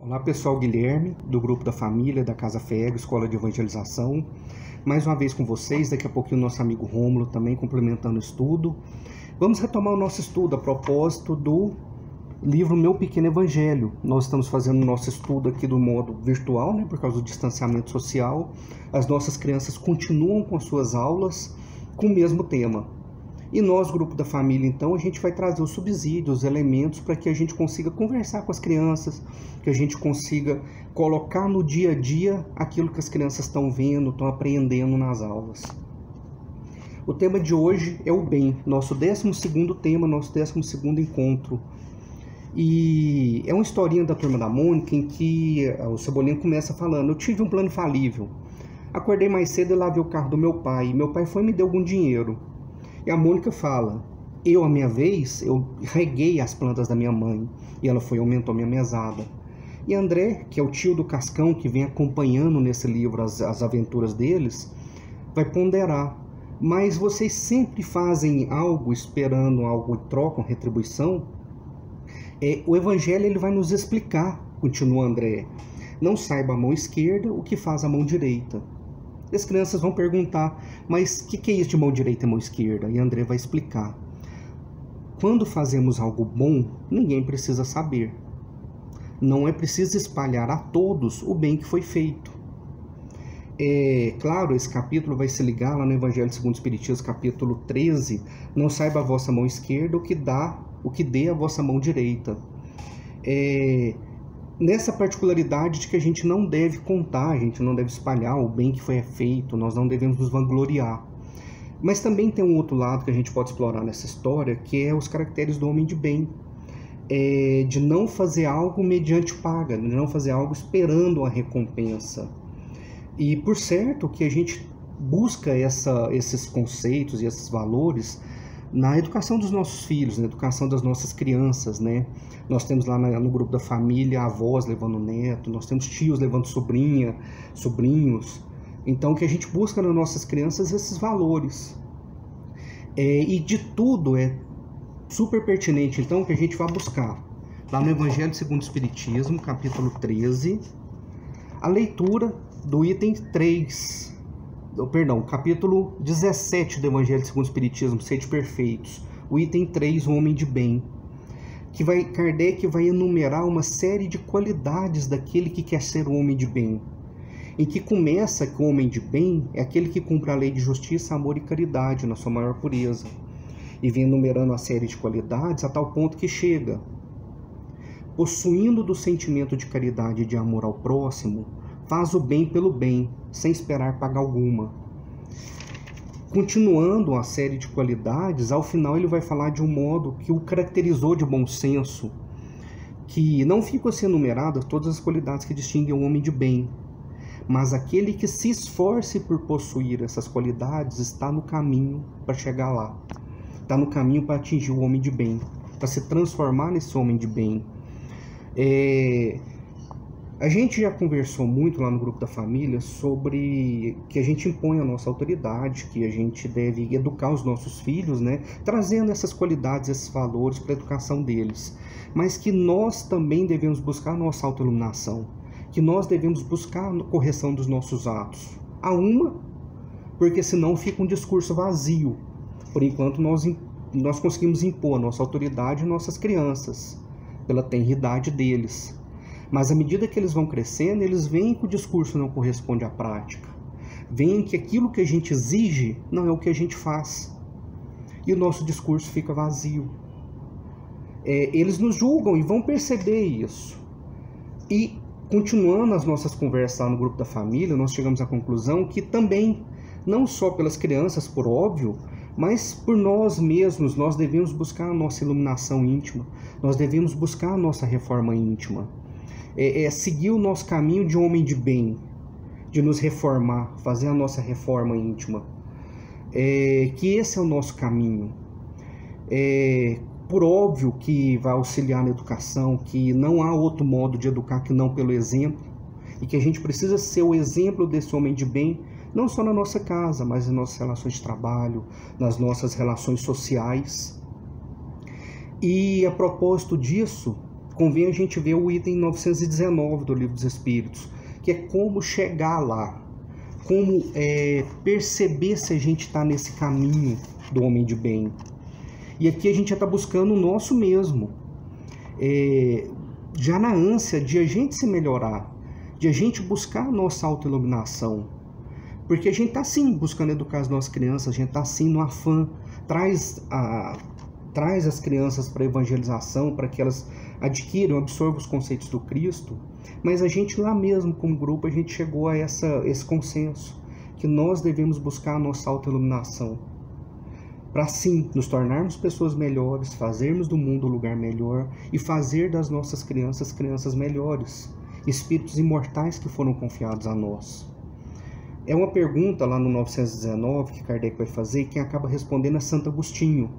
Olá pessoal, Guilherme, do grupo da família, da Casa FEG, Escola de Evangelização. Mais uma vez com vocês, daqui a pouquinho o nosso amigo Rômulo também complementando o estudo. Vamos retomar o nosso estudo a propósito do livro Meu Pequeno Evangelho. Nós estamos fazendo o nosso estudo aqui do modo virtual, por causa do distanciamento social. As nossas crianças continuam com as suas aulas com o mesmo tema. E nós, grupo da família, então, a gente vai trazer os subsídios, os elementos para que a gente consiga conversar com as crianças, que a gente consiga colocar no dia a dia aquilo que as crianças estão vendo, estão aprendendo nas aulas. O tema de hoje é o bem, nosso 12º tema, nosso 12º encontro. E é uma historinha da Turma da Mônica em que o Cebolinha começa falando: eu tive um plano falível. Acordei mais cedo e lavei o carro do meu pai. E meu pai foi e me deu algum dinheiro. E a Mônica fala: eu, à minha vez, eu reguei as plantas da minha mãe. E ela foi e aumentou minha mesada. E André, que é o tio do Cascão, que vem acompanhando nesse livro as aventuras deles, vai ponderar: mas vocês sempre fazem algo esperando algo e trocam retribuição? O Evangelho ele vai nos explicar, continua André: não saiba a mão esquerda o que faz a mão direita. As crianças vão perguntar: mas o que é isso de mão direita e mão esquerda? E André vai explicar: quando fazemos algo bom, ninguém precisa saber. Não é preciso espalhar a todos o bem que foi feito. Claro, esse capítulo vai se ligar lá no Evangelho segundo o Espiritismo, capítulo 13. Não saiba a vossa mão esquerda o que dê a vossa mão direita. Nessa particularidade de que a gente não deve contar, a gente não deve espalhar o bem que foi feito, nós não devemos nos vangloriar. Mas também tem um outro lado que a gente pode explorar nessa história, que é os caracteres do homem de bem. De não fazer algo mediante paga, de não fazer algo esperando a recompensa. E por certo que a gente busca esses conceitos e esses valores na educação dos nossos filhos, na educação das nossas crianças, Nós temos lá no grupo da família avós levando neto, nós temos tios levando sobrinhos. Então, que a gente busca nas nossas crianças esses valores. E de tudo é super pertinente, então, que a gente vá buscar lá no Evangelho segundo o Espiritismo, capítulo 13, a leitura do item 3. Capítulo 17 do Evangelho segundo o Espiritismo, Sede Perfeitos, o item 3, o homem de bem, que Kardec vai enumerar uma série de qualidades daquele que quer ser o homem de bem, em que começa que o homem de bem é aquele que cumpre a lei de justiça, amor e caridade na sua maior pureza, e vem enumerando a série de qualidades a tal ponto que chega: possuindo do sentimento de caridade e de amor ao próximo, faz o bem pelo bem, sem esperar paga alguma. Continuando a série de qualidades, ao final ele vai falar de um modo que o caracterizou de bom senso, que não ficam assim enumeradas todas as qualidades que distinguem o homem de bem, mas aquele que se esforce por possuir essas qualidades está no caminho para chegar lá, está no caminho para atingir o homem de bem, para se transformar nesse homem de bem. A gente já conversou muito lá no grupo da família sobre que a gente impõe a nossa autoridade, que a gente deve educar os nossos filhos, trazendo essas qualidades, esses valores para a educação deles, mas que nós também devemos buscar a nossa autoiluminação, que nós devemos buscar a correção dos nossos atos. Porque senão fica um discurso vazio. Por enquanto nós conseguimos impor a nossa autoridade às nossas crianças, pela tenridade deles. Mas à medida que eles vão crescendo, eles veem que o discurso não corresponde à prática. Veem que aquilo que a gente exige não é o que a gente faz. E o nosso discurso fica vazio. Eles nos julgam e vão perceber isso. E, continuando as nossas conversas lá no grupo da família, nós chegamos à conclusão que também, não só pelas crianças, por óbvio, mas por nós mesmos, nós devemos buscar a nossa iluminação íntima. Nós devemos buscar a nossa reforma íntima. Seguir o nosso caminho de homem de bem, de nos reformar, fazer a nossa reforma íntima. Que esse é o nosso caminho. Por óbvio que vai auxiliar na educação, que não há outro modo de educar que não pelo exemplo, e que a gente precisa ser o exemplo desse homem de bem, não só na nossa casa, mas nas nossas relações de trabalho, nas nossas relações sociais. E a propósito disso, convém a gente ver o item 919 do Livro dos Espíritos, que é como chegar lá, como perceber se a gente está nesse caminho do homem de bem. E aqui a gente já está buscando o nosso mesmo, já na ânsia de a gente se melhorar, de a gente buscar a nossa autoiluminação. Porque a gente está sim buscando educar as nossas crianças, a gente está sim no afã, traz as crianças para a evangelização, para que elas adquiram, absorvam os conceitos do Cristo, mas a gente lá mesmo, como grupo, a gente chegou a esse consenso, que nós devemos buscar a nossa autoiluminação, para sim nos tornarmos pessoas melhores, fazermos do mundo um lugar melhor e fazer das nossas crianças melhores, espíritos imortais que foram confiados a nós. É uma pergunta lá no 919 que Kardec vai fazer, e quem acaba respondendo é Santo Agostinho.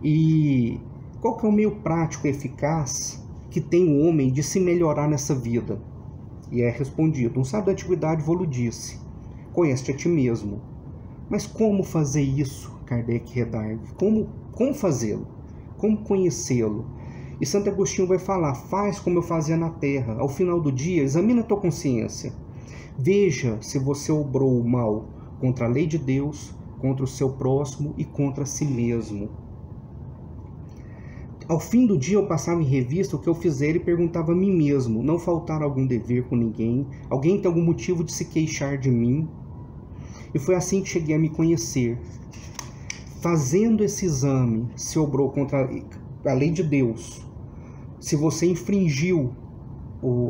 E qual que é o meio prático e eficaz que tem o homem de se melhorar nessa vida? E é respondido: um sábio da antiguidade vos disse, conhece-te a ti mesmo. Mas como fazer isso? Kardec redargue. Como fazê-lo? Como conhecê-lo? E Santo Agostinho vai falar: faz como eu fazia na terra. Ao final do dia, examina a tua consciência. Veja se você obrou o mal contra a lei de Deus, contra o seu próximo e contra si mesmo. Ao fim do dia eu passava em revista o que eu fizera e perguntava a mim mesmo: não faltar algum dever com ninguém? Alguém tem algum motivo de se queixar de mim? E foi assim que cheguei a me conhecer. Fazendo esse exame, se obrou contra a lei de Deus, se você infringiu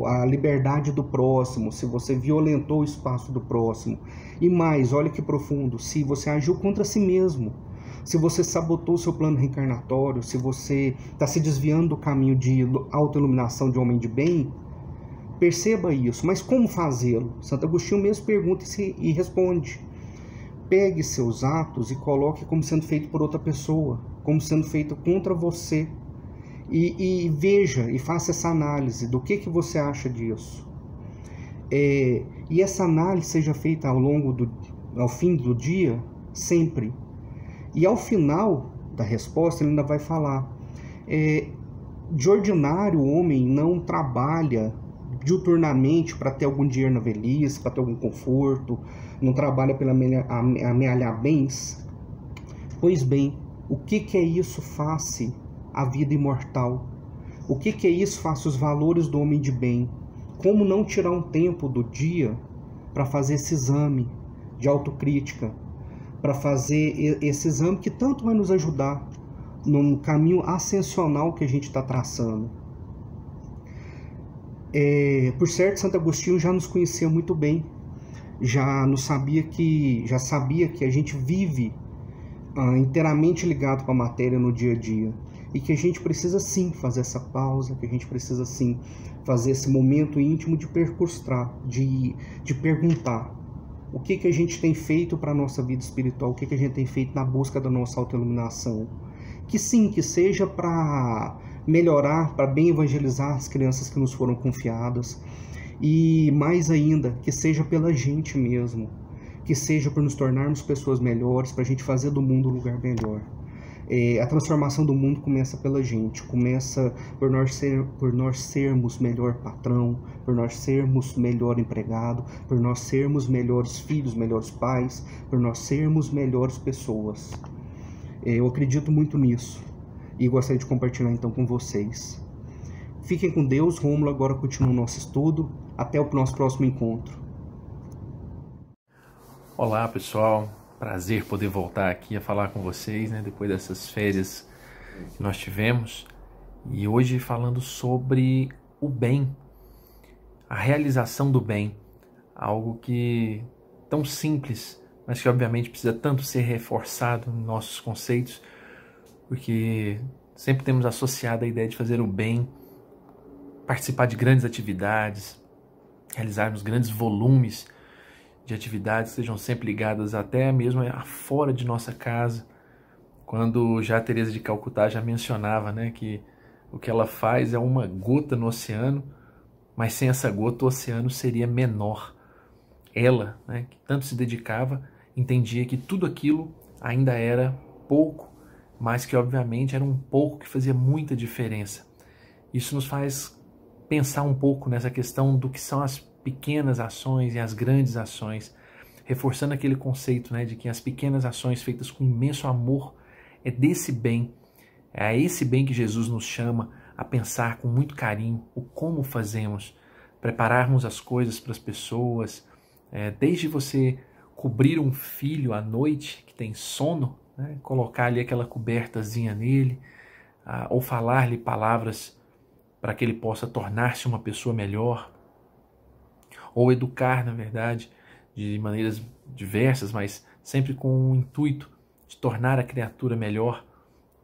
a liberdade do próximo, se você violentou o espaço do próximo, e mais, olha que profundo, se você agiu contra si mesmo, se você sabotou o seu plano reencarnatório, se você está se desviando do caminho de autoiluminação de homem de bem, perceba isso. Mas como fazê-lo? Santo Agostinho mesmo pergunta e responde: pegue seus atos e coloque como sendo feito por outra pessoa, como sendo feito contra você. E veja e faça essa análise do que você acha disso. E essa análise seja feita ao fim do dia, sempre. E ao final da resposta ele ainda vai falar: de ordinário o homem não trabalha diuturnamente para ter algum dinheiro na velhice, para ter algum conforto, não trabalha para amealhar bens. Pois bem, o que é isso face a vida imortal? O que é isso face os valores do homem de bem? Como não tirar um tempo do dia para fazer esse exame de autocrítica, para fazer esse exame que tanto vai nos ajudar no caminho ascensional que a gente está traçando? Por certo, Santo Agostinho já nos conhecia muito bem, já sabia que a gente vive inteiramente ligado com a matéria no dia a dia, e que a gente precisa sim fazer essa pausa, que a gente precisa sim fazer esse momento íntimo de percurstrar, de perguntar o que a gente tem feito para a nossa vida espiritual, o que a gente tem feito na busca da nossa autoiluminação. Que sim, que seja para melhorar, para bem evangelizar as crianças que nos foram confiadas, e mais ainda, que seja pela gente mesmo, que seja por nos tornarmos pessoas melhores, para a gente fazer do mundo um lugar melhor. A transformação do mundo começa pela gente, começa por nós sermos melhor patrão, por nós sermos melhor empregado, por nós sermos melhores filhos, melhores pais, por nós sermos melhores pessoas. Eu acredito muito nisso e gostaria de compartilhar então com vocês. Fiquem com Deus. Rômulo agora continua o nosso estudo. Até o nosso próximo encontro. Olá, pessoal. Prazer poder voltar aqui a falar com vocês, né, depois dessas férias que nós tivemos. E hoje falando sobre o bem, a realização do bem. Algo que tão simples, mas que obviamente precisa tanto ser reforçado nos nossos conceitos, porque sempre temos associado a ideia de fazer o bem, participar de grandes atividades, realizarmos grandes volumes de atividades que sejam sempre ligadas até mesmo a fora de nossa casa, quando já a Teresa de Calcutá já mencionava, né, que o que ela faz é uma gota no oceano, mas sem essa gota o oceano seria menor. Ela, né, que tanto se dedicava, entendia que tudo aquilo ainda era pouco, mas que obviamente era um pouco que fazia muita diferença. Isso nos faz pensar um pouco nessa questão do que são as pequenas ações e as grandes ações, reforçando aquele conceito, né, de que as pequenas ações feitas com imenso amor é desse bem, é a esse bem que Jesus nos chama a pensar com muito carinho o como fazemos, prepararmos as coisas para as pessoas, desde você cobrir um filho à noite que tem sono, né, colocar ali aquela cobertazinha nele, ou falar-lhe palavras para que ele possa tornar-se uma pessoa melhor, ou educar, na verdade, de maneiras diversas, mas sempre com o intuito de tornar a criatura melhor.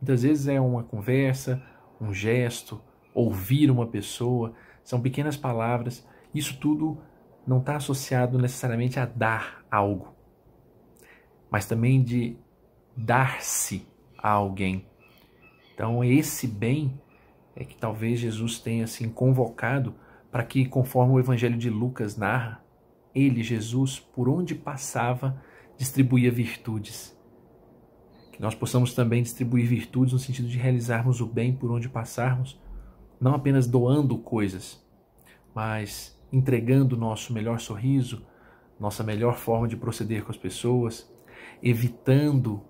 Muitas vezes é uma conversa, um gesto, ouvir uma pessoa, são pequenas palavras. Isso tudo não está associado necessariamente a dar algo, mas também de dar-se a alguém. Então esse bem é que talvez Jesus tenha assim convocado para que, conforme o Evangelho de Lucas narra, ele, Jesus, por onde passava, distribuía virtudes. Que nós possamos também distribuir virtudes no sentido de realizarmos o bem por onde passarmos, não apenas doando coisas, mas entregando o nosso melhor sorriso, nossa melhor forma de proceder com as pessoas, evitando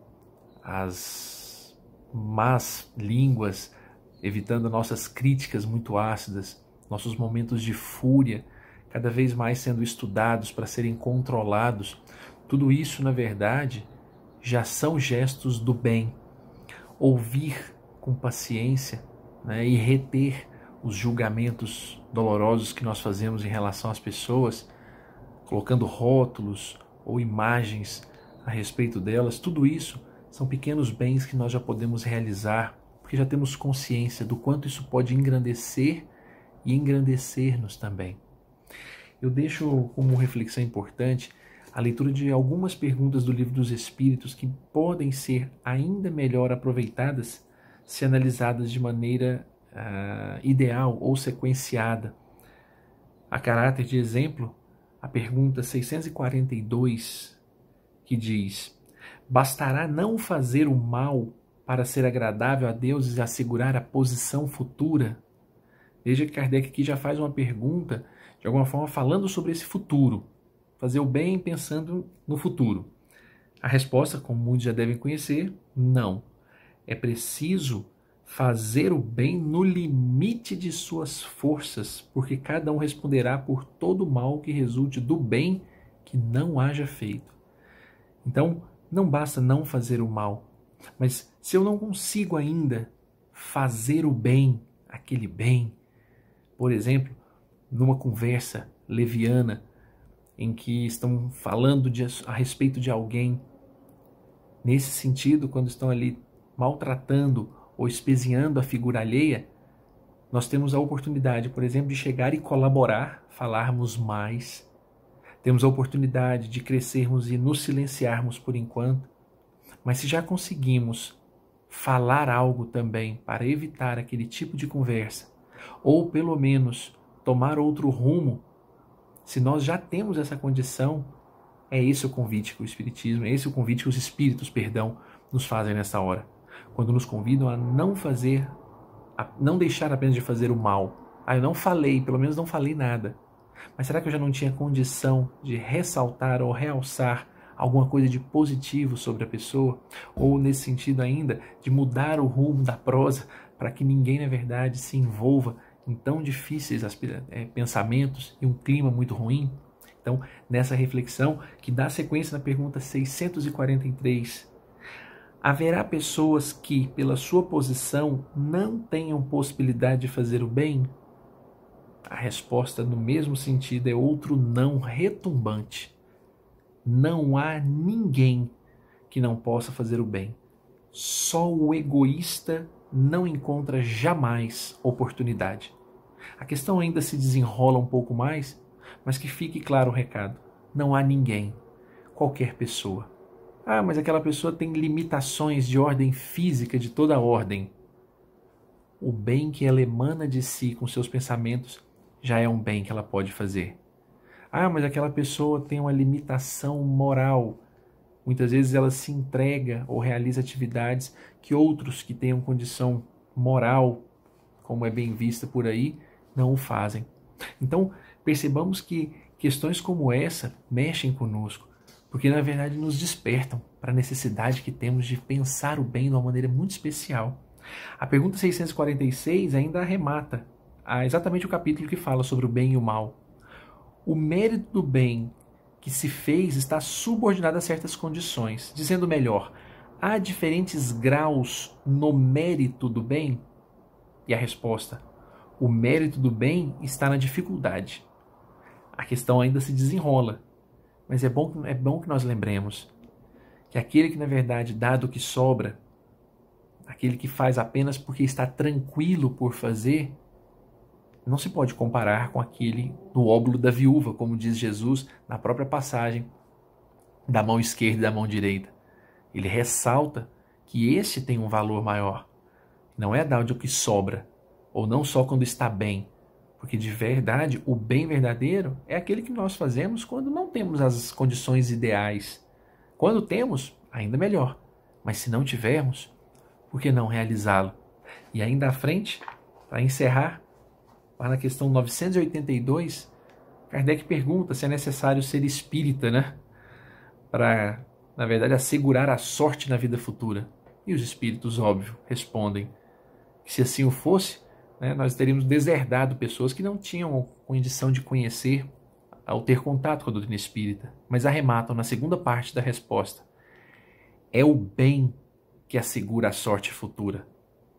as más línguas, evitando nossas críticas muito ácidas, nossos momentos de fúria, cada vez mais sendo estudados para serem controlados. Tudo isso, na verdade, já são gestos do bem. Ouvir com paciência, né, e reter os julgamentos dolorosos que nós fazemos em relação às pessoas, colocando rótulos ou imagens a respeito delas, tudo isso são pequenos bens que nós já podemos realizar, porque já temos consciência do quanto isso pode engrandecer e engrandecer-nos também. Eu deixo como reflexão importante a leitura de algumas perguntas do Livro dos Espíritos que podem ser ainda melhor aproveitadas se analisadas de maneira ideal ou sequenciada. A caráter de exemplo, a pergunta 642, que diz: bastará não fazer o mal para ser agradável a Deus e assegurar a posição futura? Veja que Kardec aqui já faz uma pergunta, de alguma forma falando sobre esse futuro, fazer o bem pensando no futuro. A resposta, como muitos já devem conhecer, não. É preciso fazer o bem no limite de suas forças, porque cada um responderá por todo o mal que resulte do bem que não haja feito. Então, não basta não fazer o mal, mas se eu não consigo ainda fazer o bem, aquele bem, por exemplo, numa conversa leviana, em que estão falando a respeito de alguém, nesse sentido, quando estão ali maltratando ou espezinhando a figura alheia, nós temos a oportunidade, por exemplo, de chegar e colaborar, falarmos mais. Temos a oportunidade de crescermos e nos silenciarmos por enquanto. Mas se já conseguimos falar algo também para evitar aquele tipo de conversa, ou pelo menos tomar outro rumo, se nós já temos essa condição, é esse o convite que o Espiritismo, é esse o convite que os Espíritos, nos fazem nessa hora. Quando nos convidam a não fazer, a não deixar apenas de fazer o mal. Eu não falei, pelo menos não falei nada. Mas será que eu já não tinha condição de ressaltar ou realçar alguma coisa de positivo sobre a pessoa? Ou, nesse sentido ainda, de mudar o rumo da prosa para que ninguém, na verdade, se envolva em tão difíceis pensamentos e um clima muito ruim? Então, nessa reflexão, que dá sequência na pergunta 643, haverá pessoas que, pela sua posição, não tenham possibilidade de fazer o bem? A resposta, no mesmo sentido, é outro não retumbante. Não há ninguém que não possa fazer o bem. Só o egoísta não encontra jamais oportunidade. A questão ainda se desenrola um pouco mais, mas que fique claro o recado. Não há ninguém, qualquer pessoa. Mas aquela pessoa tem limitações de ordem física de toda ordem. O bem que ela emana de si com seus pensamentos já é um bem que ela pode fazer. Mas aquela pessoa tem uma limitação moral. Muitas vezes ela se entrega ou realiza atividades que outros que tenham condição moral, como é bem vista por aí, não o fazem. Então, percebamos que questões como essa mexem conosco, porque na verdade nos despertam para a necessidade que temos de pensar o bem de uma maneira muito especial. A pergunta 646 ainda arremata a exatamente o capítulo que fala sobre o bem e o mal. O mérito do bem que se fez está subordinado a certas condições. Dizendo melhor, há diferentes graus no mérito do bem? E a resposta: o mérito do bem está na dificuldade. A questão ainda se desenrola, mas é bom que nós lembremos que aquele que na verdade dá do que sobra, aquele que faz apenas porque está tranquilo por fazer, não se pode comparar com aquele do óbolo da viúva, como diz Jesus na própria passagem da mão esquerda e da mão direita. Ele ressalta que esse tem um valor maior. Não é dar o que sobra, ou não só quando está bem, porque de verdade o bem verdadeiro é aquele que nós fazemos quando não temos as condições ideais. Quando temos, ainda melhor, mas se não tivermos, por que não realizá-lo? E ainda à frente, para encerrar, lá na questão 982, Kardec pergunta se é necessário ser espírita, né? Para, na verdade, assegurar a sorte na vida futura. E os espíritos, óbvio, respondem que se assim o fosse, né, nós teríamos deserdado pessoas que não tinham condição de conhecer ao ter contato com a doutrina espírita, mas arrematam na segunda parte da resposta. É o bem que assegura a sorte futura.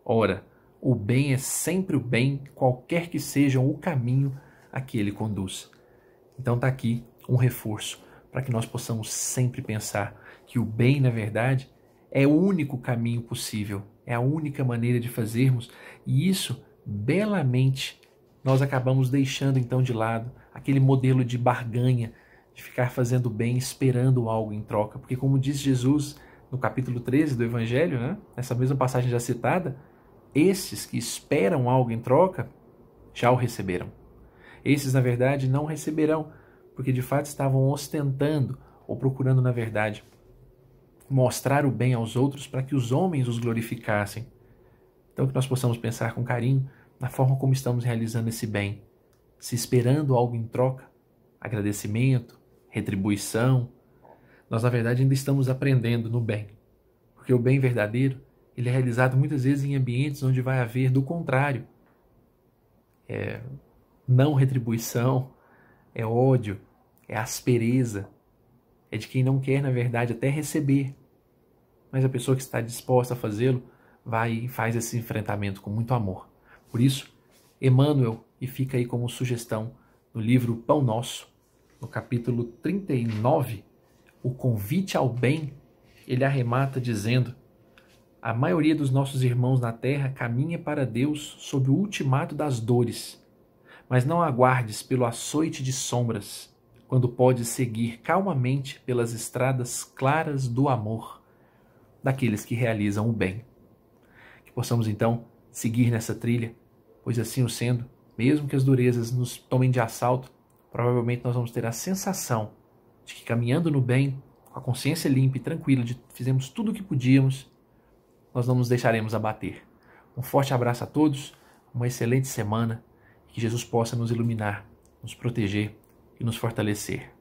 Ora, o bem é sempre o bem, qualquer que seja o caminho a que ele conduz. Então está aqui um reforço para que nós possamos sempre pensar que o bem, na verdade, é o único caminho possível, é a única maneira de fazermos, e isso, belamente, nós acabamos deixando então de lado aquele modelo de barganha, de ficar fazendo bem, esperando algo em troca, porque como diz Jesus no capítulo 13 do Evangelho, né, nessa mesma passagem já citada, esses que esperam algo em troca, já o receberam. Esses, na verdade, não receberão, porque de fato estavam ostentando ou procurando, na verdade, mostrar o bem aos outros para que os homens os glorificassem. Então que nós possamos pensar com carinho na forma como estamos realizando esse bem, se esperando algo em troca, agradecimento, retribuição. Nós, na verdade, ainda estamos aprendendo no bem, porque o bem verdadeiro ele é realizado muitas vezes em ambientes onde vai haver, do contrário, não retribuição, é ódio, é aspereza, é de quem não quer, na verdade, até receber. Mas a pessoa que está disposta a fazê-lo vai e faz esse enfrentamento com muito amor. Por isso, Emmanuel, e fica aí como sugestão no livro Pão Nosso, no capítulo 39, o convite ao bem, ele arremata dizendo: a maioria dos nossos irmãos na terra caminha para Deus sob o ultimato das dores, mas não aguardes pelo açoite de sombras, quando podes seguir calmamente pelas estradas claras do amor daqueles que realizam o bem. Que possamos então seguir nessa trilha, pois assim o sendo, mesmo que as durezas nos tomem de assalto, provavelmente nós vamos ter a sensação de que caminhando no bem, com a consciência limpa e tranquila de que fizemos tudo o que podíamos, nós não nos deixaremos abater. Um forte abraço a todos, uma excelente semana, que Jesus possa nos iluminar, nos proteger e nos fortalecer.